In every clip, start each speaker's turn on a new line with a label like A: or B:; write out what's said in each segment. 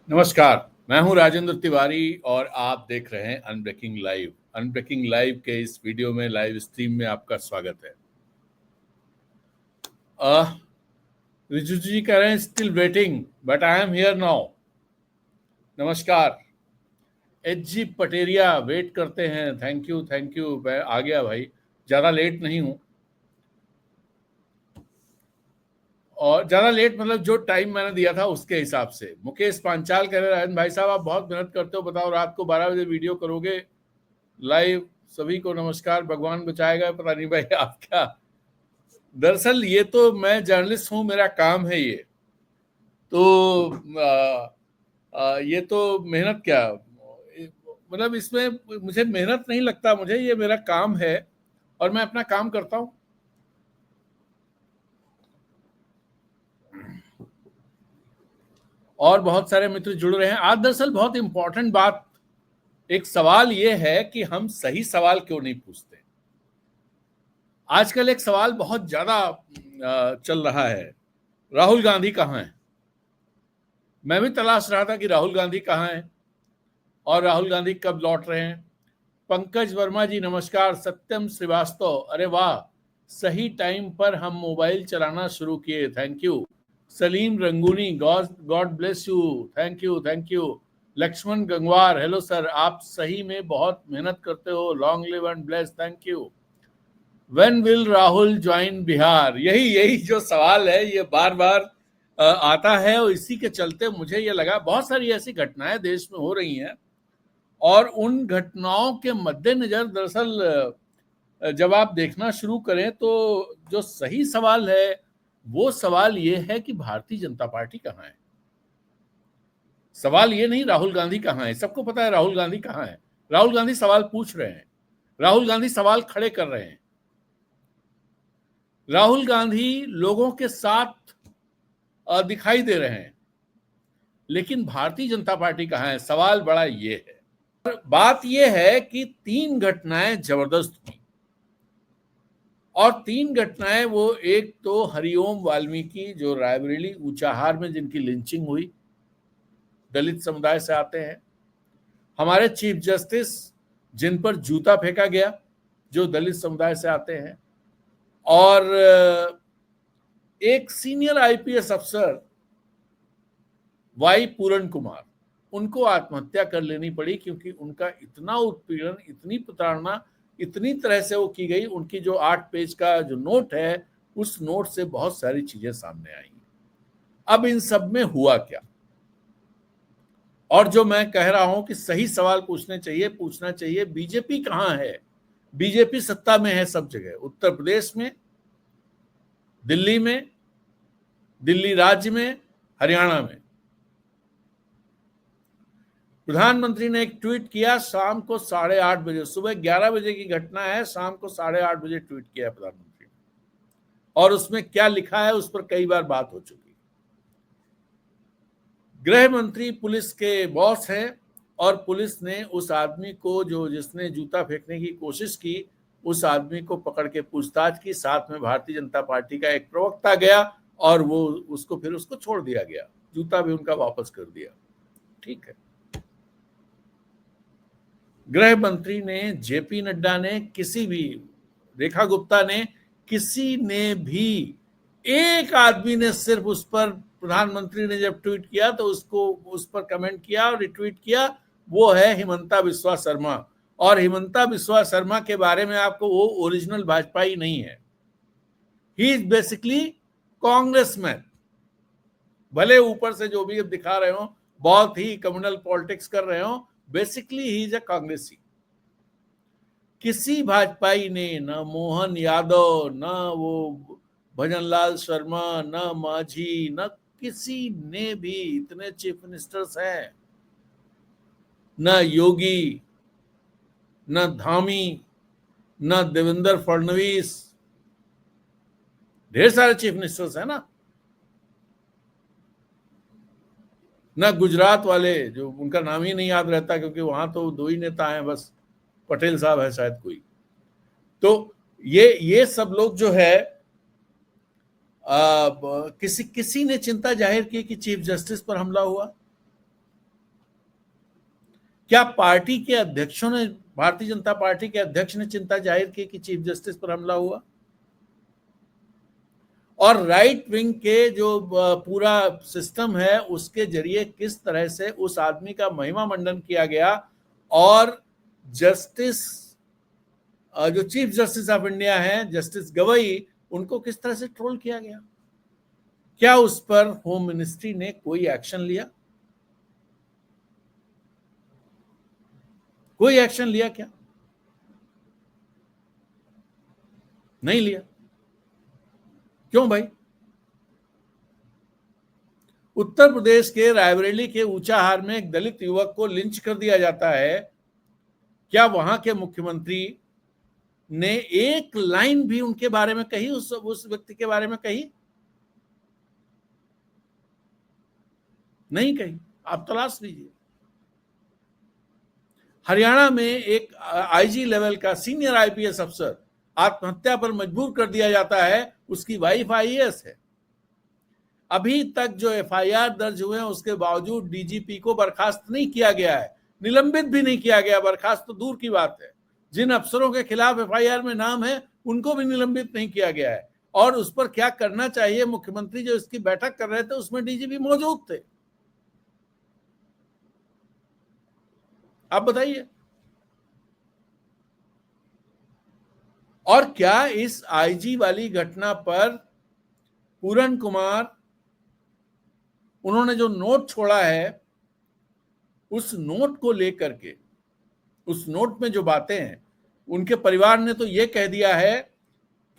A: नमस्कार, मैं हूं राजेंद्र तिवारी और आप देख रहे हैं अनब्रेकिंग लाइव। अनब्रेकिंग लाइव के इस वीडियो में, लाइव स्ट्रीम में आपका स्वागत है। रिजू जी कह रहे हैं still waiting but I am here now. नमस्कार। एच जी पटेरिया वेट करते हैं। थैंक यू मैं आ गया भाई, ज़्यादा लेट नहीं हूँ। और ज़्यादा लेट मतलब जो टाइम मैंने दिया था उसके हिसाब से। मुकेश पांचाल कह रहे हैं राजन भाई साहब आप बहुत मेहनत करते हो, बताओ रात को 12 बजे वीडियो करोगे लाइव। सभी को नमस्कार, भगवान बचाएगा। पता नहीं भाई आप क्या। दरअसल ये तो मैं जर्नलिस्ट हूँ, मेरा काम है ये। तो ये तो मेहनत क्या, मतलब इसमें मुझे मेहनत नहीं लगता, मुझे ये मेरा काम है और मैं अपना काम करता हूँ। और बहुत सारे मित्र जुड़ रहे हैं आज। दरअसल बहुत इंपॉर्टेंट बात, एक सवाल ये है कि हम सही सवाल क्यों नहीं पूछते। आजकल एक सवाल बहुत ज्यादा चल रहा है, राहुल गांधी कहाँ है। मैं भी तलाश रहा था कि राहुल गांधी कहाँ है और राहुल गांधी कब लौट रहे हैं। पंकज वर्मा जी नमस्कार। सत्यम श्रीवास्तव, अरे वाह, सही टाइम पर हम मोबाइल चलाना शुरू किए, thank you. Salim Rangooni, God bless you, thank you. Lakshman Gangwar, hello sir, आप सही में बहुत मेहनत करते हो, long live and bless, thank you. When will Rahul join Bihar, यही यही जो सवाल है ये बार बार आता है और इसी के चलते मुझे ये लगा बहुत सारी ऐसी घटनाएं देश में हो रही हैं और उन घटनाओं के मद्देनजर दरअसल जब आप देखना शुरू करें तो जो सही सवाल है वो सवाल ये है कि भारतीय जनता पार्टी कहाँ है। सवाल ये नहीं राहुल गांधी कहाँ है, सबको पता है राहुल गांधी कहाँ है। राहुल गांधी सवाल पूछ रहे हैं, राहुल गांधी सवाल खड़े कर रहे हैं, राहुल गांधी लोगों के साथ दिखाई दे रहे हैं, लेकिन भारतीय जनता पार्टी कहाँ है, सवाल बड़ा ये है। बात ये है कि 3 घटनाएं जबरदस्त हुई और 3 घटनाएं, वो एक तो हरिओम वाल्मीकि जो रायबरेली ऊंचाहार में जिनकी लिंचिंग हुई, दलित समुदाय से आते हैं। हमारे चीफ जस्टिस जिन पर जूता फेंका गया जो दलित समुदाय से आते हैं। और एक सीनियर आईपीएस अफसर वाई पूरण कुमार, उनको आत्महत्या कर लेनी पड़ी क्योंकि उनका इतना उत्पीड़न, इतनी प्रताड़ना, इतनी तरह से वो की गई। उनकी जो 8 पेज का जो नोट है उस नोट से बहुत सारी चीजें सामने आई। अब इन सब में हुआ क्या, और जो मैं कह रहा हूं कि सही सवाल पूछना चाहिए। बीजेपी कहां है? बीजेपी सत्ता में है सब जगह, उत्तर प्रदेश में, दिल्ली में, दिल्ली राज्य में, हरियाणा में। प्रधानमंत्री ने एक ट्वीट किया शाम को 8:30 बजे, सुबह 11 बजे की घटना है, शाम को 8:30 बजे ट्वीट किया प्रधानमंत्री ने। और उसमें क्या लिखा है उस पर कई बार बात हो चुकी। गृह मंत्री पुलिस के बॉस हैं और पुलिस ने उस आदमी को जिसने जूता फेंकने की कोशिश की, उस आदमी को पकड़ के पूछताछ की। साथ में भारतीय जनता पार्टी का एक प्रवक्ता गया और वो उसको छोड़ दिया गया, जूता भी उनका वापस कर दिया, ठीक है। गृह मंत्री ने, जेपी नड्डा ने, किसी भी, रेखा गुप्ता ने, किसी ने भी, एक आदमी ने सिर्फ उस पर, प्रधानमंत्री ने जब ट्वीट किया तो उसको उस पर कमेंट किया और रिट्वीट किया, वो है हिमंता बिस्वा शर्मा। और हिमंता बिस्वा शर्मा के बारे में आपको, वो ओरिजिनल भाजपाई नहीं है, ही इज बेसिकली कांग्रेसमैन। भले ऊपर से जो भी दिखा रहे हो, बहुत ही कम्युनल पॉलिटिक्स कर रहे हो, बेसिकली ही इज अ कांग्रेसी। किसी भाजपाई ने, न मोहन यादव, न वो भजनलाल शर्मा, न मांझी, न किसी ने भी, इतने चीफ मिनिस्टर्स हैं, न योगी, न धामी, न देवेंद्र फडणवीस, ढेर सारे चीफ मिनिस्टर्स हैं ना, न गुजरात वाले, जो उनका नाम ही नहीं याद रहता क्योंकि वहां तो 2 ही नेता हैं बस, पटेल साहब है शायद कोई। तो ये सब लोग जो है, किसी ने चिंता जाहिर की कि चीफ जस्टिस पर हमला हुआ। क्या पार्टी के अध्यक्षों ने, भारतीय जनता पार्टी के अध्यक्ष ने चिंता जाहिर की कि चीफ जस्टिस पर हमला हुआ? और राइट विंग के जो पूरा सिस्टम है उसके जरिए किस तरह से उस आदमी का महिमा मंडन किया गया और जस्टिस, जो चीफ जस्टिस ऑफ इंडिया हैं जस्टिस गवई, उनको किस तरह से ट्रोल किया गया? क्या उस पर होम मिनिस्ट्री ने कोई एक्शन लिया? कोई एक्शन लिया क्या? नहीं लिया। क्यों भाई? उत्तर प्रदेश के रायबरेली के ऊंचाहार में एक दलित युवक को लिंच कर दिया जाता है, क्या वहां के मुख्यमंत्री ने एक लाइन भी उनके बारे में कही, उस व्यक्ति के बारे में कही? नहीं कही। आप तलाश लीजिए। हरियाणा में एक आईजी लेवल का सीनियर आईपीएस अफसर आत्महत्या पर मजबूर कर दिया जाता है, उसकी वाइफ आईएएस है। अभी तक जो एफआईआर दर्ज हुए हैं उसके बावजूद डीजीपी को बर्खास्त नहीं किया गया है, निलंबित भी नहीं किया गया। बर्खास्त तो दूर की बात है, जिन अफसरों के खिलाफ एफआईआर में नाम है उनको भी निलंबित नहीं किया गया है। और उस पर क्या करना चाहिए, मुख्यमंत्री जो इसकी बैठक कर रहे थे उसमें डीजीपी मौजूद थे। आप बताइए। और क्या इस आईजी वाली घटना पर पूरन कुमार, उन्होंने जो नोट छोड़ा है, उस नोट को लेकर के, उस नोट में जो बातें हैं, उनके परिवार ने तो ये कह दिया है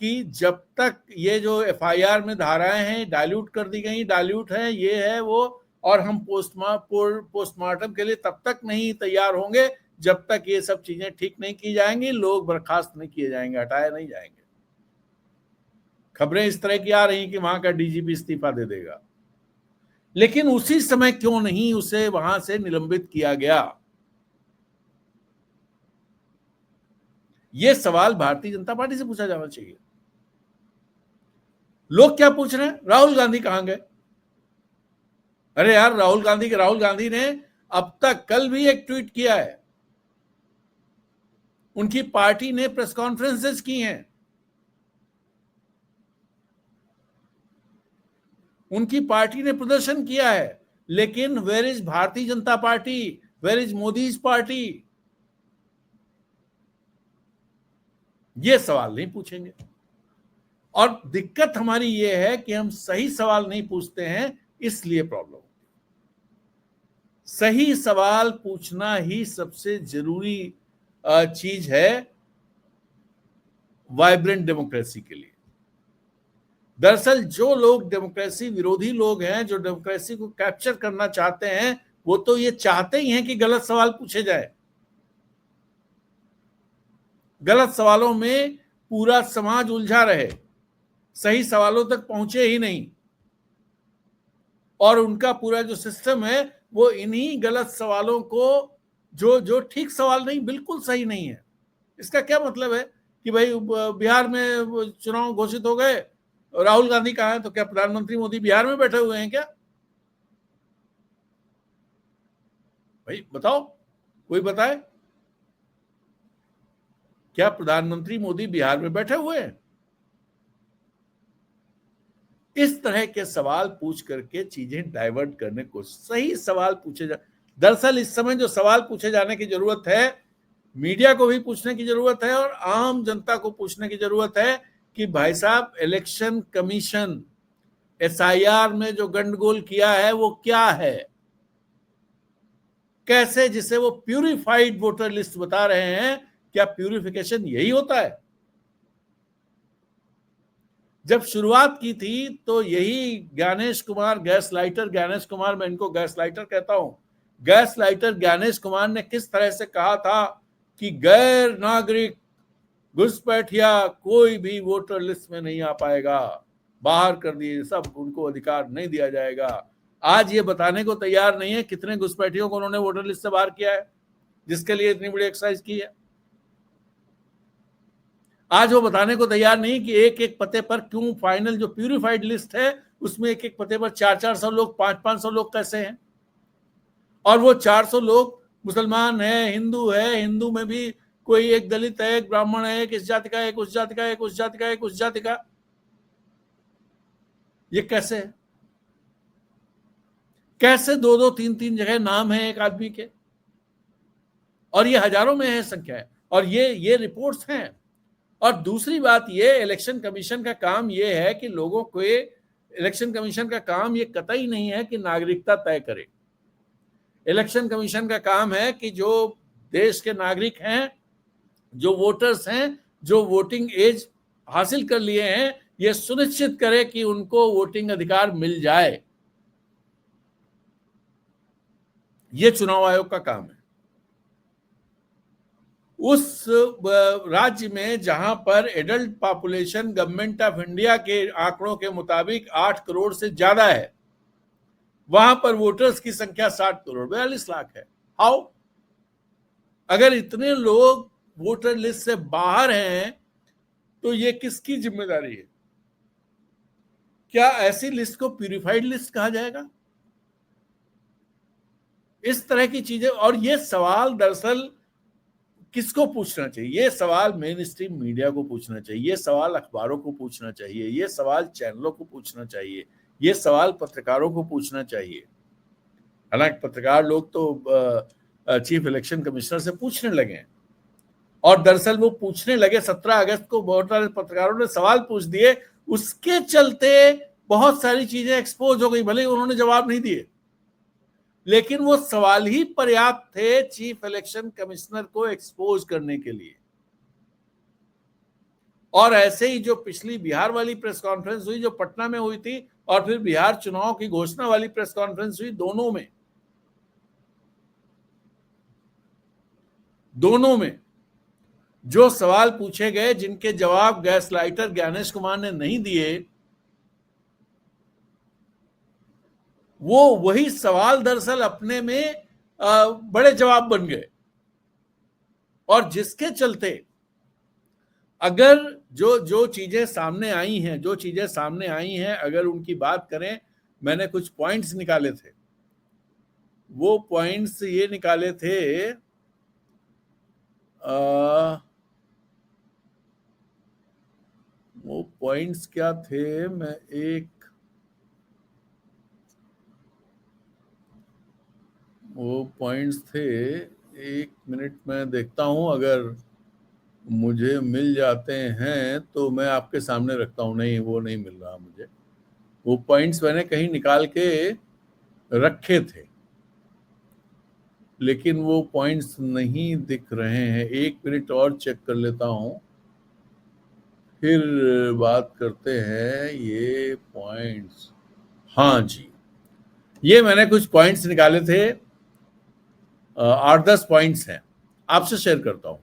A: कि जब तक ये जो एफआईआर में धाराएं हैं डाइल्यूट कर दी गई, डाइल्यूट है, ये है वो, और हम पोस्टमार्टम के लिए तब तक नहीं तैयार होंगे जब तक ये सब चीजें ठीक नहीं की जाएंगी, लोग बर्खास्त नहीं किए जाएंगे, हटाए नहीं जाएंगे। खबरें इस तरह की आ रही कि वहां का डीजीपी इस्तीफा दे देगा। लेकिन उसी समय क्यों नहीं उसे वहां से निलंबित किया गया? यह सवाल भारतीय जनता पार्टी से पूछा जाना चाहिए। लोग क्या पूछ रहे हैं, राहुल गांधी कहां गए? अरे यार, राहुल गांधी ने अब तक, कल भी एक ट्वीट किया है, उनकी पार्टी ने प्रेस कॉन्फ्रेंसेस की हैं, उनकी पार्टी ने प्रदर्शन किया है, लेकिन where is Bharatiya Janata Party, where is Modi's party? ये सवाल नहीं पूछेंगे। और दिक्कत हमारी ये है कि हम सही सवाल नहीं पूछते हैं, इसलिए प्रॉब्लम। सही सवाल पूछना ही सबसे जरूरी चीज है वाइब्रेंट डेमोक्रेसी के लिए। दरअसल जो लोग डेमोक्रेसी विरोधी लोग हैं, जो डेमोक्रेसी को कैप्चर करना चाहते हैं, वो तो ये चाहते ही हैं कि गलत सवाल पूछे जाए। गलत सवालों में पूरा समाज उलझा रहे, सही सवालों तक पहुंचे ही नहीं, और उनका पूरा जो सिस्टम है वो इन्हीं गलत सवालों को, जो ठीक सवाल नहीं, बिल्कुल सही नहीं है। इसका क्या मतलब है कि भाई बिहार में चुनाव घोषित हो गए, राहुल गांधी कहां है? तो क्या प्रधानमंत्री मोदी बिहार में बैठे हुए हैं क्या? भाई बताओ, कोई बताए, क्या प्रधानमंत्री मोदी बिहार में बैठे हुए हैं? इस तरह के सवाल पूछ करके चीजें डाइवर्ट करने को, सही सवाल पूछे जा। दरअसल इस समय जो सवाल पूछे जाने की जरूरत है, मीडिया को भी पूछने की जरूरत है और आम जनता को पूछने की जरूरत है कि भाई साहब, इलेक्शन कमीशन एसआईआर में जो गंडगोल किया है वो क्या है? कैसे, जिसे वो प्यूरिफाइड वोटर लिस्ट बता रहे हैं, क्या प्यूरिफिकेशन यही होता है? जब शुरुआत की थी तो यही ज्ञानेश कुमार, गैस लाइटर ज्ञानेश कुमार, मैं इनको गैस लाइटर कहता हूं, गैस लाइटर ज्ञानेश कुमार ने किस तरह से कहा था कि गैर नागरिक घुसपैठिया कोई भी वोटर लिस्ट में नहीं आ पाएगा, बाहर कर दिए सब, उनको अधिकार नहीं दिया जाएगा। आज ये बताने को तैयार नहीं है कितने घुसपैठियों को उन्होंने वोटर लिस्ट से बाहर किया है, जिसके लिए इतनी बड़ी एक्सरसाइज की है। आज वो बताने को तैयार नहीं कि एक एक पते पर क्यों, फाइनल जो प्यूरिफाइड लिस्ट है उसमें एक एक पते पर 400-400 लोग, 500-500 लोग कैसे हैं, और वो 400 लोग मुसलमान है, हिंदू है, हिंदू में भी कोई एक दलित है, एक ब्राह्मण है, एक इस जाति का, एक उस जाति का, एक उस जाति का, एक उस जाति का। ये कैसे है? कैसे दो दो तीन तीन जगह नाम है एक आदमी के, और ये हजारों में है संख्या है, और ये रिपोर्ट्स हैं। और दूसरी बात, ये इलेक्शन कमीशन का काम ये है कि लोगों को, इलेक्शन कमीशन का काम ये कतई नहीं है कि नागरिकता तय करे। इलेक्शन कमीशन का काम है कि जो देश के नागरिक हैं, जो वोटर्स हैं, जो वोटिंग एज हासिल कर लिए हैं, ये सुनिश्चित करे कि उनको वोटिंग अधिकार मिल जाए। ये चुनाव आयोग का काम है। उस राज्य में जहां पर adult population government of India के आंकड़ों के मुताबिक 8 करोड़ से ज्यादा है, वहां पर वोटर्स की संख्या 60 करोड़ 42 लाख है। हाउ? अगर इतने लोग वोटर लिस्ट से बाहर हैं तो ये किसकी जिम्मेदारी है? क्या ऐसी लिस्ट को प्यूरिफाइड लिस्ट कहा जाएगा? इस तरह की चीजें। और ये सवाल दरअसल किसको पूछना चाहिए? ये सवाल मेन स्ट्रीम मीडिया को पूछना चाहिए, ये सवाल अखबारों को पूछना चाहिए, ये सवाल चैनलों को पूछना चाहिए, ये सवाल पत्रकारों को पूछना चाहिए। हालांकि पत्रकार लोग तो चीफ इलेक्शन कमिश्नर से पूछने लगे हैं, और दरअसल वो पूछने लगे 17 अगस्त को बहुत सारे पत्रकारों ने सवाल पूछ दिए, उसके चलते बहुत सारी चीजें एक्सपोज हो गई। भले ही उन्होंने जवाब नहीं दिए, लेकिन वो सवाल ही पर्याप्त थे चीफ इलेक्शन कमिश्नर को एक्सपोज करने के लिए। और ऐसे ही जो पिछली बिहार वाली प्रेस कॉन्फ्रेंस हुई, जो पटना में हुई थी, और फिर बिहार चुनाव की घोषणा वाली प्रेस कॉन्फ्रेंस हुई, दोनों में जो सवाल पूछे गए, जिनके जवाब गैस लाइटर ज्ञानेश कुमार ने नहीं दिए, वो वही सवाल दरअसल अपने में बड़े जवाब बन गए। और जिसके चलते अगर जो चीजें सामने आई हैं, अगर उनकी बात करें, मैंने कुछ पॉइंट्स निकाले थे। वो पॉइंट्स ये निकाले थे, वो पॉइंट्स क्या थे, मैं वो पॉइंट्स थे, एक मिनट में देखता हूं, अगर मुझे मिल जाते हैं तो मैं आपके सामने रखता हूं। नहीं, वो नहीं मिल रहा मुझे। वो पॉइंट्स मैंने कहीं निकाल के रखे थे, लेकिन वो पॉइंट्स नहीं दिख रहे हैं। एक मिनट और चेक कर लेता हूं, फिर बात करते हैं। ये पॉइंट्स, हाँ जी, ये मैंने कुछ पॉइंट्स निकाले थे, 8-10 पॉइंट्स हैं, आपसे शेयर करता हूं।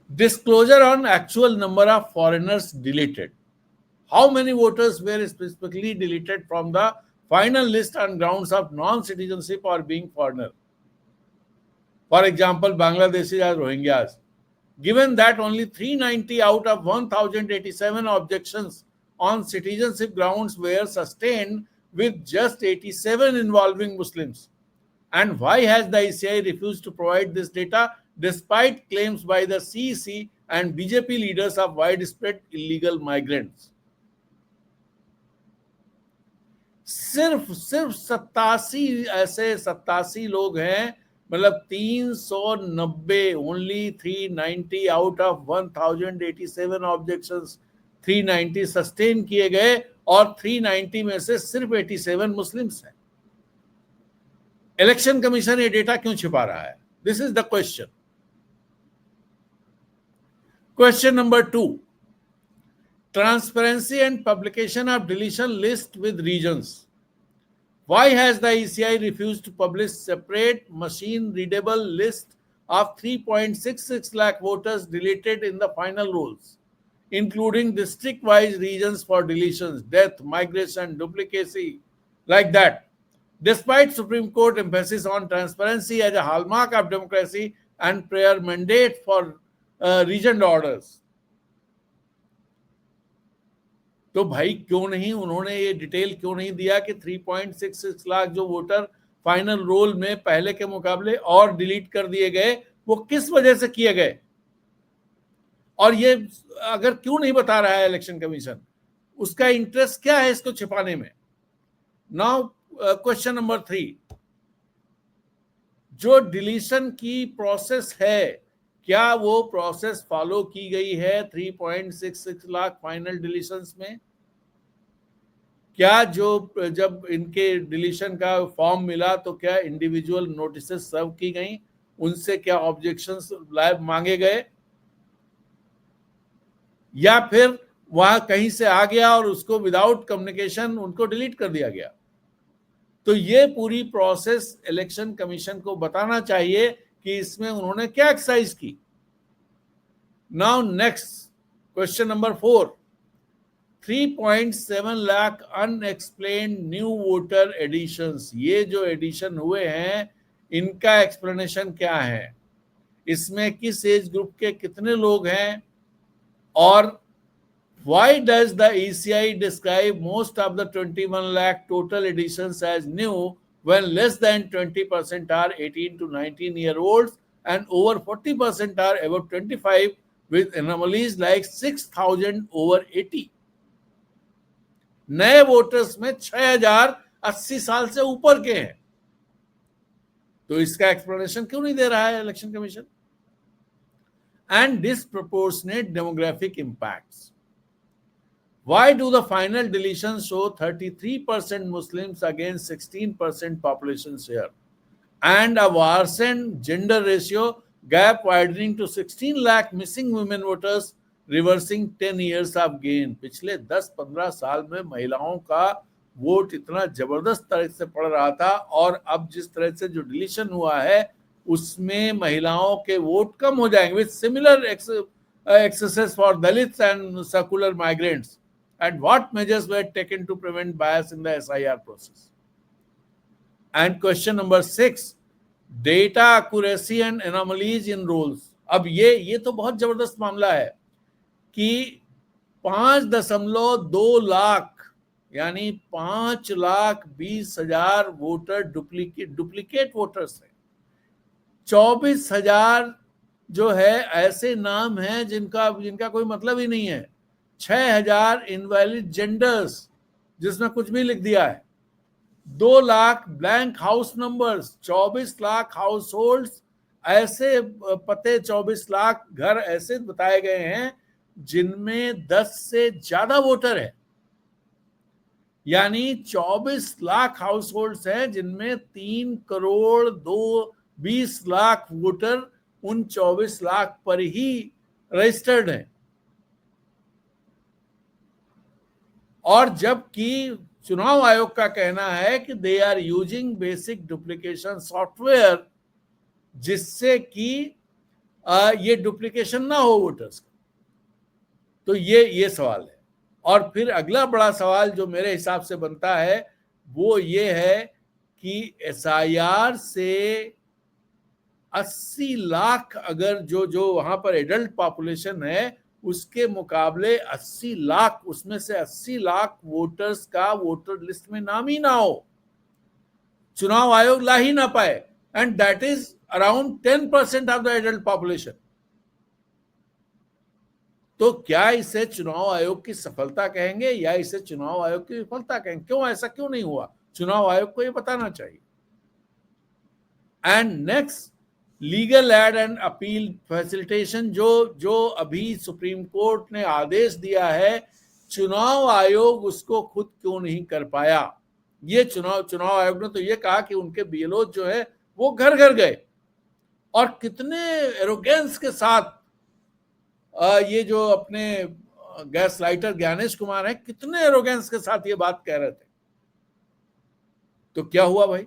A: Disclosure on actual number of foreigners deleted. How many voters were specifically deleted from the final list on grounds of non-citizenship or being foreigner? For example, Bangladeshis or Rohingyas. Given that only 390 out of 1087 objections on citizenship grounds were sustained, with just 87 involving Muslims. And why has the ECI refused to provide this data despite claims by the CEC and BJP leaders of widespread illegal migrants? सिर्फ 87 लोग हैं, मतलब 390, only 390 out of 1087 objections 390 sustain किए गए, और 390 में से सिर्फ 87 मुस्लिम्स हैं। इलेक्शन कमीशन ये डेटा क्यों छिपा रहा है? This is the question. Question number 2, transparency and publication of deletion list with regions. Why has the ECI refused to publish separate machine readable list of 3.66 lakh voters deleted in the final rolls, including district wise regions for deletions, death, migration, duplicacy, like that, despite Supreme Court emphasis on transparency as a hallmark of democracy and prayer mandate for regional orders? तो भाई क्यों नहीं, उन्होंने ये detail क्यों नहीं दिया कि 3.66 लाख जो वोटर फाइनल रोल में पहले के मुकाबले और डिलीट कर दिए गए, वो किस वजह से किए गए, और ये अगर क्यों नहीं बता रहा है इलेक्शन कमीशन, उसका इंटरेस्ट क्या है इसको छिपाने में। नाउ क्वेश्चन नंबर 3, जो डिलीशन की प्रोसेस है, क्या वो प्रोसेस फॉलो की गई है 3.66 लाख फाइनल डिलीशंस में? क्या जो जब इनके डिलीशन का फॉर्म मिला तो क्या इंडिविजुअल नोटिसेस सर्व की गई, उनसे क्या ऑब्जेक्शंस मांगे गए, या फिर वहां कहीं से आ गया और उसको विदाउट कम्युनिकेशन उनको डिलीट कर दिया गया? तो ये पूरी प्रोसेस इलेक्शन कमीशन को बताना चाहिए कि इसमें उन्होंने क्या एक्सरसाइज की। Now next question number 4, 3.7 lakh unexplained new voter additions, ये जो एडिशन हुए हैं इनका एक्सप्लेनेशन क्या है, इसमें किस एज ग्रुप के कितने लोग हैं, और why does the ECI describe most of the 21 lakh total editions as new when less than 20% are 18 to 19 year olds and over 40% are above 25 with anomalies like 6,000 over 80? नए वोटर्स में 6,000 80 साल से ऊपर के हैं, तो इसका एक्सप्लेनेशन क्यों नहीं दे रहा है election commission? And disproportionate demographic impacts, why do the final deletions show 33% Muslims against 16% population share and a worsened gender ratio gap widening to 16 lakh missing women voters reversing 10 years of gain? पिछले 10-15 साल में महिलाओं का vote इतना जबरदस्त तरह से पड़ रहा था, और अब जिस तरह से जो डिलीशन हुआ है उसमें महिलाओं के वोट कम हो जाएंगे with similar excesses for Dalits and secular migrants. And what measures were taken to prevent bias in the SIR process? And question number 6, data accuracy and anomalies in rolls. अब ये तो बहुत जबरदस्त मामला है कि 5.2 लाख यानी 5,20,000 वोटर डुप्लीकेट वोटर्स है। 24,000 जो है ऐसे नाम हैं जिनका कोई मतलब ही नहीं है। 6,000 इनवैलिड जेंडर्स जिसमें कुछ भी लिख दिया है। 2 lakh blank house numbers, 24 lakh house holds ऐसे पते, 24 लाख घर ऐसे बताए गए हैं जिनमें 10 से ज्यादा वोटर है, यानी 24 लाख हाउस होल्ड्स हैं जिनमें 3,20 लाख वोटर उन 24 लाख पर ही रजिस्टर्ड हैं। और जबकि चुनाव आयोग का कहना है कि they are using basic duplication software जिससे कि ये डुप्लीकेशन ना हो वोटर्स का। तो ये सवाल है। और फिर अगला बड़ा सवाल जो मेरे हिसाब से बनता है वो ये है कि SIR से 80 लाख अगर जो वहां पर एडल्ट पॉपुलेशन है उसके मुकाबले 80 लाख, उसमें से 80 लाख वोटर्स का वोटर लिस्ट में नाम ही ना हो, चुनाव आयोग ला ही ना पाए, and that is around 10% of the adult population. तो क्या इसे चुनाव आयोग की सफलता कहेंगे या इसे चुनाव आयोग की विफलता कहेंगे? क्यों ऐसा क्यों नहीं हुआ? चुनाव आयोग को यह बताना चाहिए। And next, legal aid and appeal facilitation, जो अभी सुप्रीम कोर्ट ने आदेश दिया है, चुनाव आयोग उसको खुद क्यों नहीं कर पाया? ये चुनाव आयोग ने तो ये कहा कि उनके BLO जो है वो घर घर गए, और कितने एरोगेंस के साथ ये जो अपने गैस लाइटर ज्ञानेश कुमार है, कितने एरोगेंस के साथ ये बात कह रहे थे। तो क्या हुआ भाई?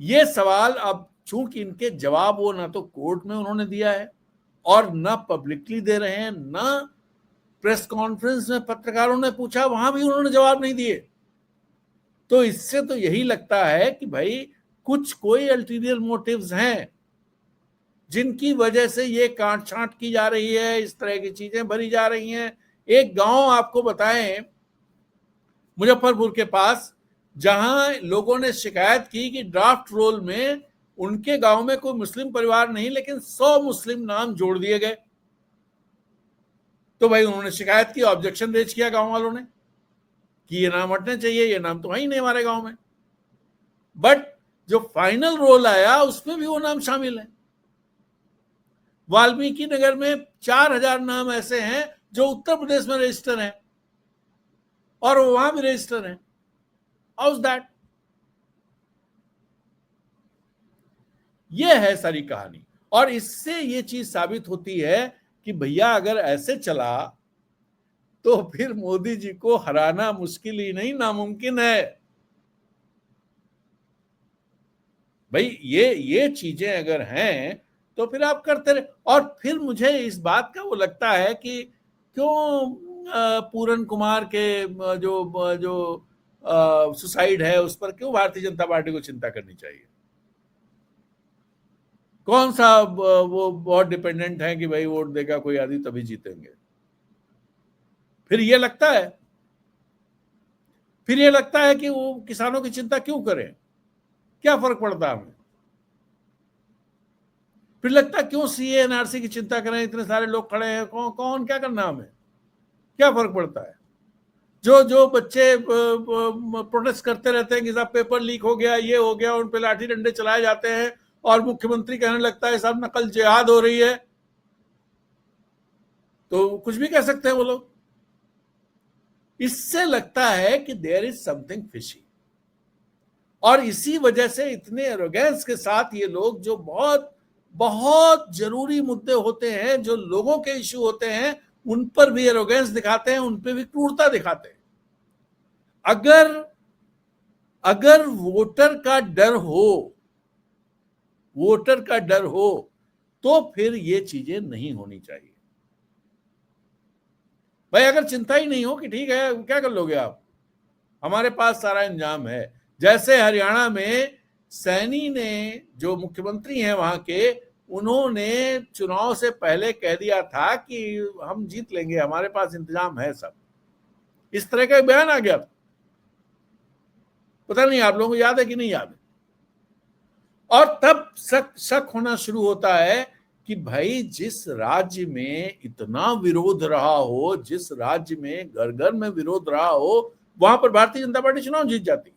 A: ये सवाल अब चूंकि इनके जवाब वो ना तो कोर्ट में उन्होंने दिया है और ना पब्लिकली दे रहे हैं, ना प्रेस कॉन्फ्रेंस में पत्रकारों ने पूछा वहां भी उन्होंने जवाब नहीं दिए। तो इससे तो यही लगता है कि भाई कुछ कोई अल्टीरियर मोटिव्स हैं जिनकी वजह से ये काट छांट की जा रही है, इस तरह की चीजें भरी जा रही हैं। एक गांव आपको बताएं मुजफ्फरपुर के पास, जहां लोगों ने शिकायत की कि ड्राफ्ट रोल में उनके गांव में कोई मुस्लिम परिवार नहीं, लेकिन 100 मुस्लिम नाम जोड़ दिए गए। तो भाई उन्होंने शिकायत की, ऑब्जेक्शन रेज किया गांव वालों ने कि ये नाम हटने चाहिए, ये नाम तो है ही नहीं हमारे गांव में। बट जो फाइनल रोल आया उसमें भी वो नाम शामिल है। वाल्मीकि नगर में 4000 नाम ऐसे हैं जो उत्तर प्रदेश में रजिस्टर हैं और वहां भी रजिस्टर हैं। How is that? ये है सारी कहानी। और इससे ये चीज साबित होती है कि भैया अगर ऐसे चला तो फिर मोदी जी को हराना मुश्किल ही नहीं, नामुमकिन है। भाई ये चीजें अगर हैं तो फिर आप करते रहे। और फिर मुझे इस बात का वो लगता है कि क्यों पूरन कुमार के जो जो सुसाइड है उस पर क्यों भारतीय जनता पार्टी को चिंता करनी चाहिए? कौन सा वो बहुत डिपेंडेंट है कि भाई वोट देगा कोई आदमी तभी जीतेंगे? फिर ये लगता है कि वो किसानों की चिंता क्यों करें? क्या फर्क पड़ता है हमें? फिर लगता है क्यों सीए एनआरसी की चिंता करें? इतने सारे लोग खड़े हैं, कौन क्या करना हमें? क्या फर्क पड़ता है? जो जो बच्चे प्रोटेस्ट करते रहते हैं कि साहब पेपर लीक हो गया, ये हो गया, उन पे लाठी डंडे चलाए जाते हैं और मुख्यमंत्री कहने लगता है साहब नकल जिहाद हो रही है, तो कुछ भी कह सकते हैं वो लोग। इससे लगता है कि देयर इज समथिंग फिशी। और इसी वजह से इतने एरोगेंस के साथ ये लोग, जो बहुत बहुत जरूरी मुद्दे होते हैं, जो लोगों के इश्यू होते हैं, उन पर भी एरोगेंस दिखाते हैं, उन पर भी क्रूरता दिखाते हैं। अगर अगर वोटर का डर हो तो फिर ये चीजें नहीं होनी चाहिए। भाई अगर चिंता ही नहीं हो कि ठीक है क्या कर लोगे आप, हमारे पास सारा इंतजाम है। जैसे हरियाणा में सैनी ने, जो मुख्यमंत्री हैं वहां के, उन्होंने चुनाव से पहले कह दिया था कि हम जीत लेंगे, हमारे पास इंतजाम है सब। इस तरह का बयान आ गया था। पता नहीं आप लोगों को याद है कि नहीं याद है? और तब शक होना शुरू होता है कि भाई जिस राज्य में इतना विरोध रहा हो, जिस राज्य में घर घर में विरोध रहा हो, वहां पर भारतीय जनता पार्टी चुनाव जीत जाती।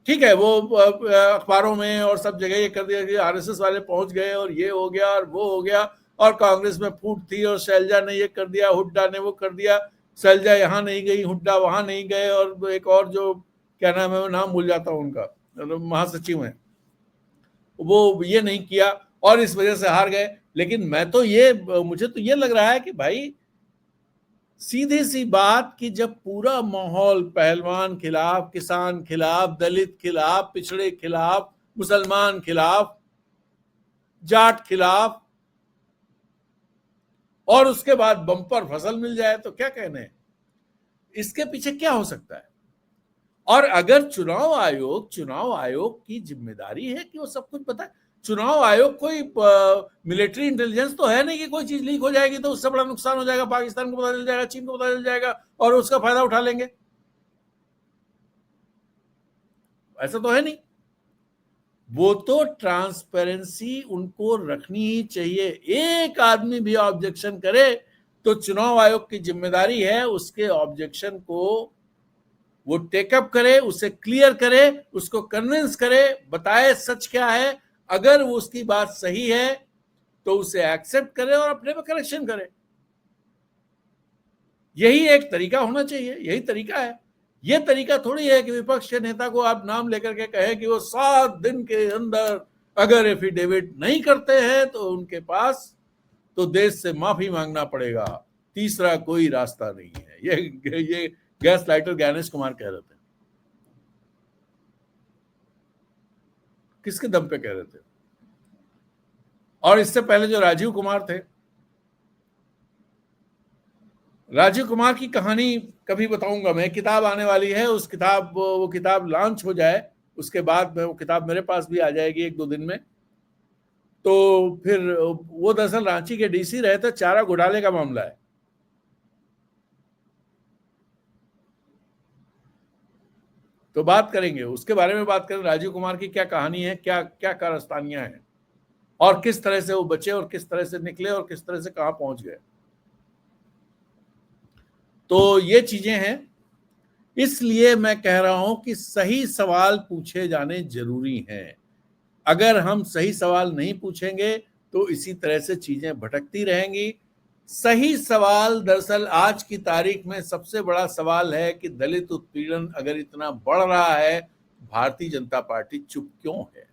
A: ठीक है, वो अखबारों में और सब जगह ये कर दिया कि आरएसएस वाले पहुंच गए और ये हो गया और वो हो गया, और कांग्रेस में फूट थी और शैलजा ने ये कर दिया, हुड्डा ने वो कर दिया, शैलजा यहाँ नहीं गई, हुड्डा वहां नहीं गए, और एक और जो क्या नाम है, वो नाम भूल जाता हूँ उनका, महासचिव है, वो ये नहीं किया और इस वजह से हार गए। लेकिन मुझे तो ये लग रहा है कि भाई सीधी सी बात कि जब पूरा माहौल पहलवान खिलाफ, किसान खिलाफ, दलित खिलाफ, पिछड़े खिलाफ, मुसलमान खिलाफ, जाट खिलाफ, और उसके बाद बम्पर फसल मिल जाए तो क्या कहने, इसके पीछे क्या हो सकता है? और अगर चुनाव आयोग की जिम्मेदारी है कि वो सब कुछ बताए। चुनाव आयोग कोई मिलिट्री इंटेलिजेंस तो है नहीं कि कोई चीज लीक हो जाएगी तो उससे बड़ा नुकसान हो जाएगा, पाकिस्तान को पता चल जाएगा, चीन को पता चल जाएगा और उसका फायदा उठा लेंगे। ऐसा तो है नहीं। वो तो ट्रांसपेरेंसी उनको रखनी ही चाहिए। एक आदमी भी ऑब्जेक्शन करे तो चुनाव आयोग की जिम्मेदारी है उसके ऑब्जेक्शन को वो टेकअप करे, उसे क्लियर करे, उसको कन्विंस करे, बताए सच क्या है। अगर वो उसकी बात सही है तो उसे एक्सेप्ट करे और अपने पे करेक्शन करे। यही एक तरीका होना चाहिए, यही तरीका है। ये तरीका थोड़ी है कि विपक्ष के नेता को आप नाम लेकर के कहे कि वो 7 दिन के अंदर अगर एफिडेविट नहीं करते हैं तो उनके पास तो देश से माफी मांगना पड़ेगा, तीसरा कोई रास्ता नहीं है। ये गैस लाइटर ज्ञानेश कुमार कह रहे थे। किसके दम पे कह रहे थे? और इससे पहले जो राजीव कुमार थे, राजीव कुमार की कहानी कभी बताऊंगा मैं, किताब आने वाली है, वो किताब लॉन्च हो जाए उसके बाद में वो किताब मेरे पास भी आ जाएगी 1-2 दिन में। तो फिर वो दरअसल रांची के डीसी रहे थे, चारा घोटाले का मामला है। तो बात करेंगे उसके बारे में, बात करें राजीव कुमार की क्या कहानी है, क्या क्या कारस्तानियां हैं, और किस तरह से वो बचे और किस तरह से निकले और किस तरह से कहां पहुंच गए। तो ये चीजें हैं, इसलिए मैं कह रहा हूं कि सही सवाल पूछे जाने जरूरी हैं। अगर हम सही सवाल नहीं पूछेंगे तो इसी तरह से चीजें भटकती रहेंगी। सही सवाल दरअसल आज की तारीख में सबसे बड़ा सवाल है कि दलित उत्पीड़न अगर इतना बढ़ रहा है, भारतीय जनता पार्टी चुप क्यों है।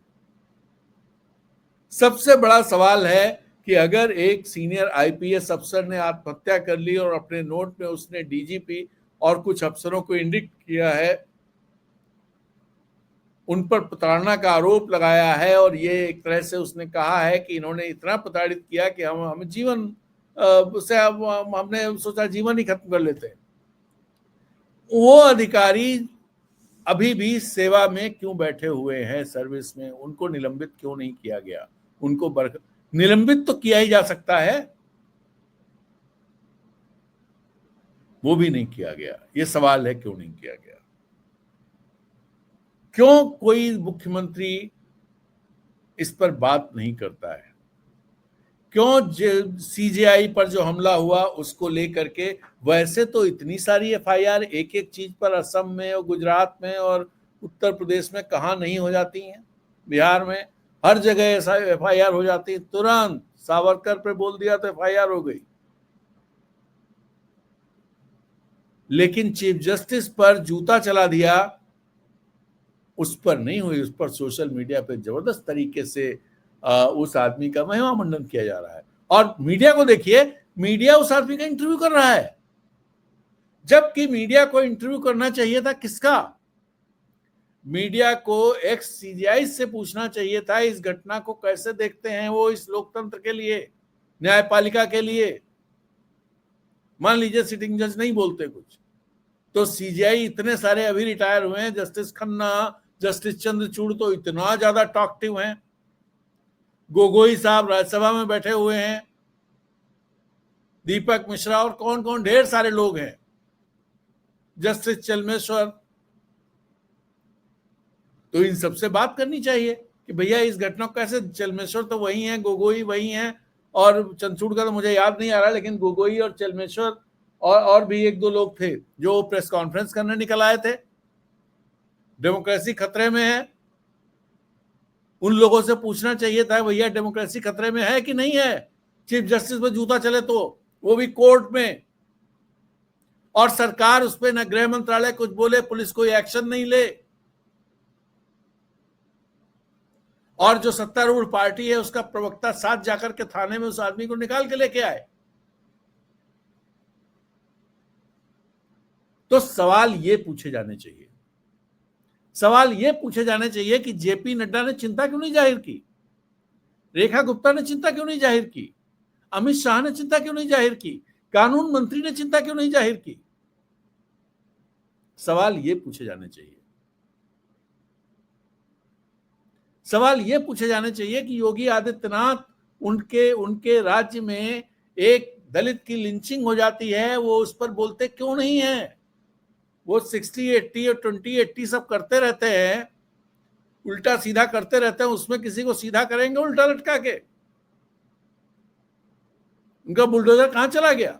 A: सबसे बड़ा सवाल है कि अगर एक सीनियर आईपीएस अफसर ने आत्महत्या कर ली और अपने नोट में उसने डीजीपी और कुछ अफसरों को इंडिक्ट किया है, उन पर प्रताड़ना का आरोप लगाया है, और ये एक तरह से उसने कहा है कि इन्होंने इतना प्रताड़ित किया कि हम जीवन से हमने सोचा जीवन ही खत्म कर लेते हैं। वो अधिकारी अभी भी सेवा में क्यों बैठे हुए हैं, सर्विस में, उनको निलंबित क्यों नहीं किया गया? उनको निलंबित तो किया ही जा सकता है, वो भी नहीं किया गया। ये सवाल है क्यों नहीं किया गया। क्यों कोई मुख्यमंत्री इस पर बात नहीं करता है? क्यों सीजेआई पर जो हमला हुआ उसको लेकर के, वैसे तो इतनी सारी एफआईआर एक एक चीज पर असम में और गुजरात में और उत्तर प्रदेश में कहां नहीं हो जाती हैं, बिहार में हर जगह ऐसा एफआईआर हो जाती है। तुरंत सावरकर पे बोल दिया तो एफआईआर हो गई। लेकिन चीफ जस्टिस पर जूता चला दिया, उस पर नहीं हुई। उस पर सोशल मीडिया पे जबरदस्त तरीके से उस आदमी का महिमा मंडन किया जा रहा है। और मीडिया को देखिए, मीडिया उस आदमी का इंटरव्यू कर रहा है, जबकि मीडिया को इंटरव्यू करना चाहिए था किसका? मीडिया को एक्स सीजीआई से पूछना चाहिए था इस घटना को कैसे देखते हैं वो, इस लोकतंत्र के लिए, न्यायपालिका के लिए। मान लीजिए सिटिंग जज नहीं बोलते कुछ, तो सीजीआई इतने सारे अभी रिटायर हुए हैं, जस्टिस खन्ना, जस्टिस चंद्रचूड़ तो इतना ज्यादा टॉकटिव हैं। गोगोई साहब राज्यसभा में बैठे हुए हैं, दीपक मिश्रा, और कौन कौन, ढेर सारे लोग हैं, जस्टिस चलमेश्वर। तो इन सबसे बात करनी चाहिए कि भैया इस घटना को कैसे, चलमेश्वर तो वही हैं, गोगोई वही हैं, और चंद्रचूड़ का तो मुझे याद नहीं आ रहा, लेकिन गोगोई और चलमेश्वर और भी एक दो लोग थे जो प्रेस कॉन्फ्रेंस करने निकल आए थे। डेमोक्रेसी खतरे में है, उन लोगों से पूछना चाहिए था भैया डेमोक्रेसी खतरे में है कि नहीं है। चीफ जस्टिस पर जूता चले तो वो भी कोर्ट में, और सरकार उस पर न गृह मंत्रालय कुछ बोले, पुलिस कोई एक्शन नहीं ले, और जो सत्तारूढ़ पार्टी है उसका प्रवक्ता साथ जाकर के थाने में उस आदमी को निकाल के लेके आए। तो सवाल ये पूछे जाने चाहिए, सवाल ये पूछे जाने चाहिए कि जेपी नड्डा ने चिंता क्यों नहीं जाहिर की, रेखा गुप्ता ने चिंता क्यों नहीं जाहिर की, अमित शाह ने चिंता क्यों नहीं जाहिर की, कानून मंत्री ने चिंता क्यों नहीं जाहिर की। सवाल ये पूछे जाने चाहिए। सवाल ये पूछे जाने चाहिए कि योगी आदित्यनाथ, उनके उनके राज्य में एक दलित की लिंचिंग हो जाती है, वो उस पर बोलते क्यों नहीं है? वो 60-80 और 20-80 सब करते रहते हैं, उल्टा सीधा करते रहते हैं, उसमें किसी को सीधा करेंगे उल्टा लटका के? उनका बुलडोजर कहां चला गया?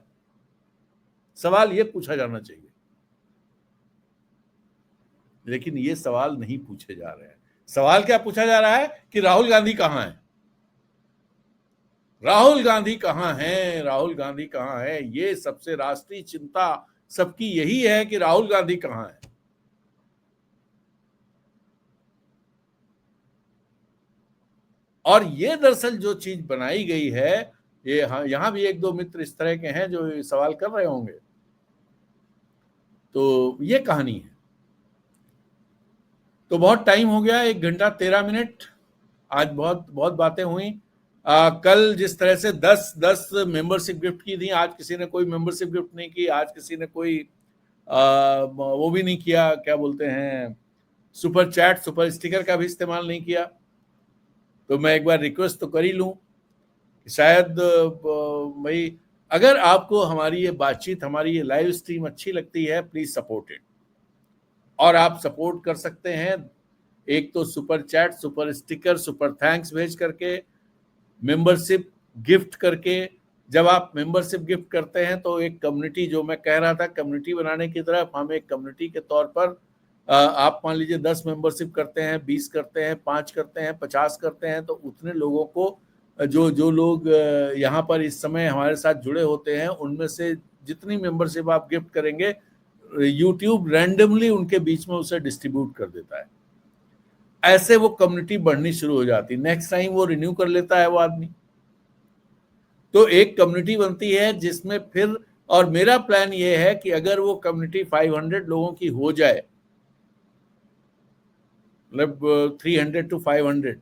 A: सवाल ये पूछा जाना चाहिए, लेकिन ये सवाल नहीं पूछे जा रहे हैं। सवाल क्या पूछा जा रहा है कि राहुल गांधी कहां है, राहुल गांधी कहां है, राहुल गांधी कहां है। ये सबसे राष्ट्रीय चिंता सबकी यही है कि राहुल गांधी कहां है। और ये दरअसल जो चीज बनाई गई है, ये यहां भी एक दो मित्र इस तरह के हैं जो सवाल कर रहे होंगे। तो ये कहानी है। तो बहुत टाइम हो गया, 1 घंटा 13 मिनट। आज बहुत बहुत बातें हुई। कल जिस तरह से 10 मेंबरशिप गिफ्ट की थी, आज किसी ने कोई मेंबरशिप गिफ्ट नहीं की, आज किसी ने कोई वो भी नहीं किया, क्या बोलते हैं, सुपर चैट, सुपर स्टिकर का भी इस्तेमाल नहीं किया। तो मैं एक बार रिक्वेस्ट तो कर ही लूं, शायद भाई अगर आपको हमारी ये बातचीत, हमारी ये लाइव स्ट्रीम अच्छी लगती है, प्लीज सपोर्ट इट। और आप सपोर्ट कर सकते हैं, एक तो super chat, super sticker, super thanks भेज करके, मेंबरशिप गिफ्ट करके। जब आप मेंबरशिप गिफ्ट करते हैं तो एक कम्युनिटी, जो मैं कह रहा था कम्युनिटी बनाने की तरफ, हम एक कम्युनिटी के तौर पर आप मान लीजिए 10 मेंबरशिप करते हैं, 20 करते हैं, 5 करते हैं, 50 करते हैं, तो उतने लोगों को जो जो लोग यहाँ पर इस समय हमारे साथ जुड़े होते हैं, उनमें से जितनी मेंबरशिप आप गिफ्ट करेंगे, यूट्यूब रैंडमली उनके बीच में उसे डिस्ट्रीब्यूट कर देता है। ऐसे वो कम्युनिटी बढ़नी शुरू हो जाती, नेक्स्ट टाइम वो रिन्यू कर लेता है वो आदमी। तो एक कम्युनिटी बनती है जिसमें फिर, और मेरा प्लान ये है कि अगर वो कम्युनिटी 500 लोगों की हो जाए, मतलब 300 to 500,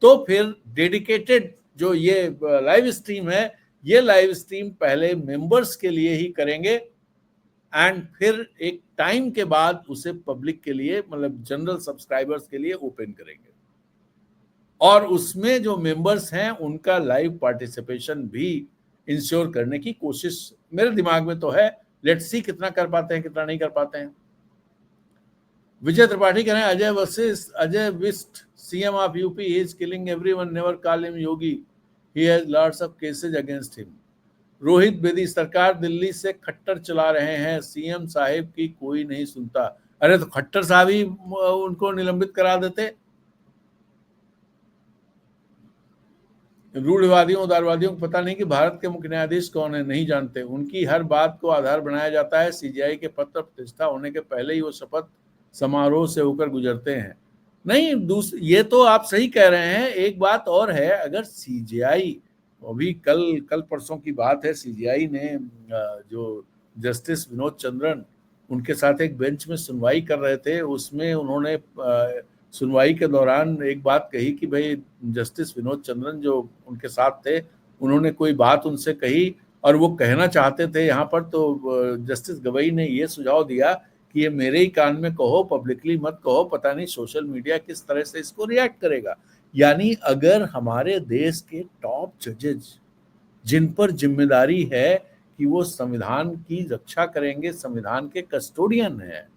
A: तो फिर डेडिकेटेड जो ये लाइव स्ट्रीम है, ये लाइव स्ट्रीम पहले मेंबर्स के लिए ही करेंगे एंड फिर एक टाइम के बाद उसे पब्लिक के लिए, मतलब जनरल सब्सक्राइबर्स के लिए ओपन करेंगे। और उसमें जो मेंबर्स हैं उनका लाइव पार्टिसिपेशन भी इंश्योर करने की कोशिश मेरे दिमाग में तो है। लेट्स सी कितना कर पाते हैं, कितना नहीं कर पाते हैं। विजय त्रिपाठी कह रहे हैं Ajay versus Ajay Bisht, CM of UP, he is killing everyone, never call him Yogi, he has lots of cases against him. Rohit Bedi, सरकार दिल्ली से खट्टर चला रहे हैं, सीएम साहिब की कोई नहीं सुनता। अरे तो खट्टर साहब ही उनको निलंबित करा देते। रूढ़िवादियों, उदारवादियों को पता नहीं कि भारत के मुख्य न्यायाधीश कौन है, नहीं जानते। उनकी हर बात को आधार बनाया जाता है। सीजीआई के पद पर प्रतिष्ठा होने के पहले ही वो शपथ समारोह से होकर गुजरते हैं। नहीं, ये तो आप सही कह रहे हैं। एक बात और है, अगर सीजीआई, अभी कल परसों की बात है, सीजीआई ने जो जस्टिस विनोद चंद्रन, उनके साथ एक बेंच में सुनवाई कर रहे थे, उसमें उन्होंने सुनवाई के दौरान एक बात कही कि भाई जस्टिस विनोद चंद्रन जो उनके साथ थे, उन्होंने कोई बात उनसे कही और वो कहना चाहते थे यहाँ पर, तो जस्टिस गवई ने ये सुझाव दिया कि ये मेरे ही कान में कहो, पब्लिकली मत कहो, पता नहीं सोशल मीडिया किस तरह से इसको रिएक्ट करेगा। यानी अगर हमारे देश के टॉप जजेज, जिन पर जिम्मेदारी है कि वो संविधान की रक्षा करेंगे, संविधान के कस्टोडियन है,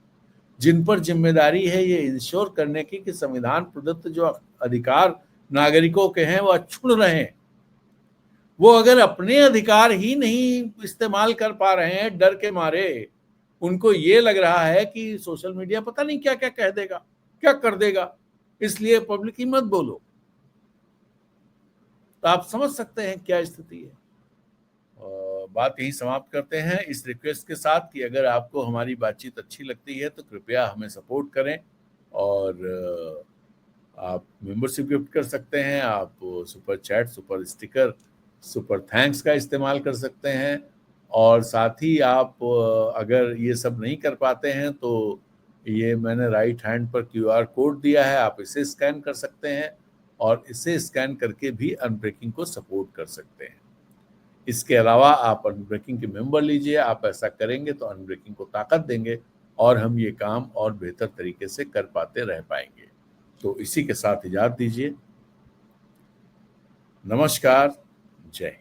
A: जिन पर जिम्मेदारी है ये इंश्योर करने की कि संविधान प्रदत्त जो अधिकार नागरिकों के हैं वो अक्षुण्ण रहें, वो अगर अपने अधिकार ही नहीं इस्तेमाल कर पा रहे हैं डर के मारे, उनको ये लग रहा है कि सोशल मीडिया पता नहीं क्या क्या कह देगा, क्या कर देगा, इसलिए पब्लिकली मत बोलो, तो आप समझ सकते हैं क्या स्थिति है। बात यही समाप्त करते हैं इस रिक्वेस्ट के साथ कि अगर आपको हमारी बातचीत अच्छी लगती है तो कृपया हमें सपोर्ट करें, और आप मेंबरशिप गिफ्ट कर सकते हैं, आप super chat, super sticker, super thanks का इस्तेमाल कर सकते हैं, और साथ ही आप अगर ये सब नहीं कर पाते हैं तो ये मैंने राइट हैंड पर QR कोड दिया है, आप इसे स्कैन कर सकते हैं और इसे स्कैन करके भी अनब्रेकिंग को सपोर्ट कर सकते हैं। इसके अलावा आप अनब्रेकिंग के मेंबर लीजिए, आप ऐसा करेंगे तो अनब्रेकिंग को ताकत देंगे और हम ये काम और बेहतर तरीके से कर पाते रह पाएंगे। तो इसी के साथ इजाज़त दीजिए। नमस्कार, जय हिंद।